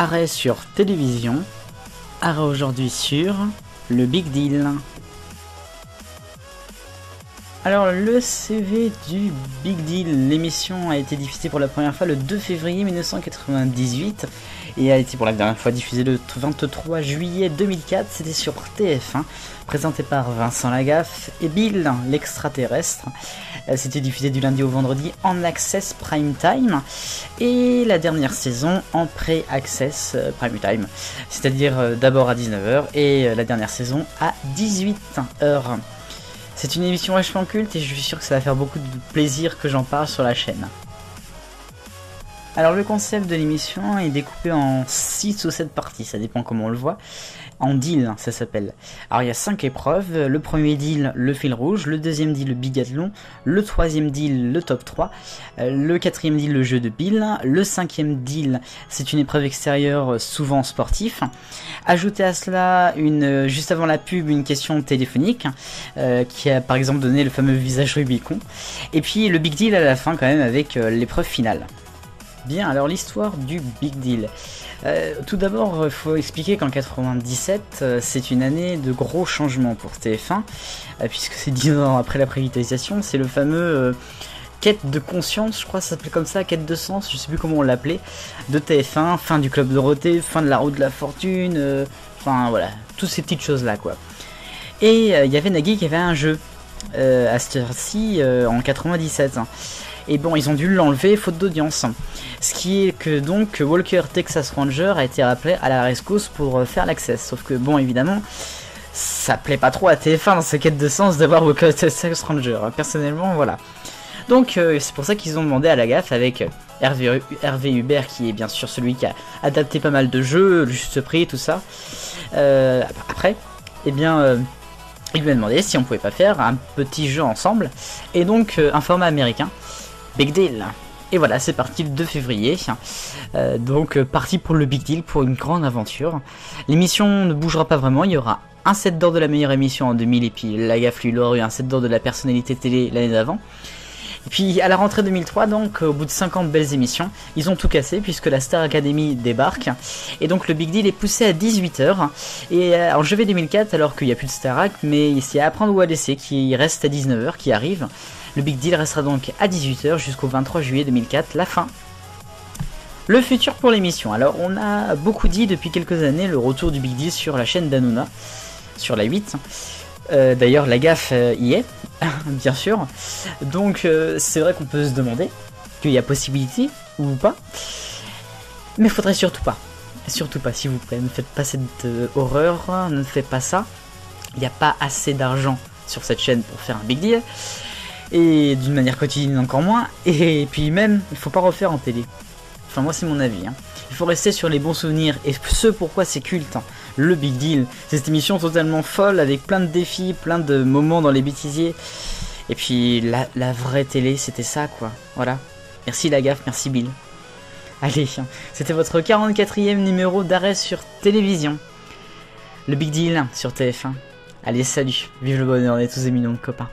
Arrêt sur télévision. Arrêt aujourd'hui sur le Big Deal. Alors le CV du Big Deal, l'émission a été diffusée pour la première fois le 2 février 1998 et a été pour la dernière fois diffusée le 23 juillet 2004, c'était sur TF1, présenté par Vincent Lagaffe et Bill, l'extraterrestre. C'était diffusé du lundi au vendredi en Access Prime Time et la dernière saison en Pré-Access Prime Time, c'est-à-dire d'abord à 19h et la dernière saison à 18h. C'est une émission vachement culte et je suis sûr que ça va faire beaucoup de plaisir que j'en parle sur la chaîne. Alors le concept de l'émission est découpé en 6 ou 7 parties, ça dépend comment on le voit. En deal, ça s'appelle. Alors il y a 5 épreuves, le premier deal, le fil rouge, le deuxième deal, le biathlon, le troisième deal, le top 3, le quatrième deal, le jeu de Bill, le cinquième deal, c'est une épreuve extérieure souvent sportif. Ajoutez à cela, juste avant la pub, une question téléphonique, qui a par exemple donné le fameux visage Rubicon. Et puis le big deal à la fin quand même avec l'épreuve finale. Bien, alors l'histoire du Big Deal. Tout d'abord, il faut expliquer qu'en 97, c'est une année de gros changements pour TF1, puisque c'est 10 ans après la privatisation, c'est le fameux quête de conscience, je crois que ça s'appelait comme ça, quête de sens, je sais plus comment on l'appelait, de TF1, fin du Club Dorothée, fin de la route de la fortune, enfin voilà, toutes ces petites choses-là quoi. Et il y avait Nagui qui avait un jeu, à cette heure-ci, en 97. Et bon, ils ont dû l'enlever faute d'audience. Ce qui est que donc Walker Texas Ranger a été rappelé à la rescousse pour faire l'access. Sauf que bon, évidemment, ça plaît pas trop à TF1 dans sa quête de sens d'avoir Walker Texas Ranger. Personnellement, voilà. Donc c'est pour ça qu'ils ont demandé à Lagaffe avec Hervé Hubert, qui est bien sûr celui qui a adapté pas mal de jeux, le juste prix, tout ça. Après, eh bien... il lui a demandé si on pouvait pas faire un petit jeu ensemble. Et donc un format américain. Big Deal. Et voilà, c'est parti le 2 février. Donc parti pour le Big Deal, pour une grande aventure. L'émission ne bougera pas vraiment, il y aura un set d'or de la meilleure émission en 2000 et puis Lagaffe lui aura eu un set d'or de la personnalité télé l'année d'avant. Et puis à la rentrée 2003, donc au bout de 50 belles émissions, ils ont tout cassé puisque la Star Academy débarque. Et donc le Big Deal est poussé à 18h. Et en janvier 2004, alors qu'il n'y a plus de Starac, mais il y a Apprendre ou à laisser qui reste à 19h, qui arrive. Le Big Deal restera donc à 18h jusqu'au 23 juillet 2004, la fin. Le futur pour l'émission. Alors on a beaucoup dit depuis quelques années le retour du Big Deal sur la chaîne d'Hanouna, sur la 8. D'ailleurs Lagaffe y est, bien sûr. Donc c'est vrai qu'on peut se demander qu'il y a possibilité ou pas. Mais faudrait surtout pas. Surtout pas, s'il vous plaît. Ne faites pas cette horreur, ne faites pas ça. Il n'y a pas assez d'argent sur cette chaîne pour faire un Big Deal. Et d'une manière quotidienne encore moins. Et puis même, il faut pas refaire en télé. Enfin moi c'est mon avis. Il faut rester sur les bons souvenirs. Et ce pourquoi c'est culte. Le Big Deal. C'est cette émission totalement folle avec plein de défis, plein de moments dans les bêtisiers. Et puis la vraie télé c'était ça quoi. Voilà. Merci Lagaffe, merci Bill. Allez, c'était votre 44e numéro d'arrêt sur télévision. Le Big Deal sur TF1. Allez salut, vive le bonheur, on est tous des millions de copains.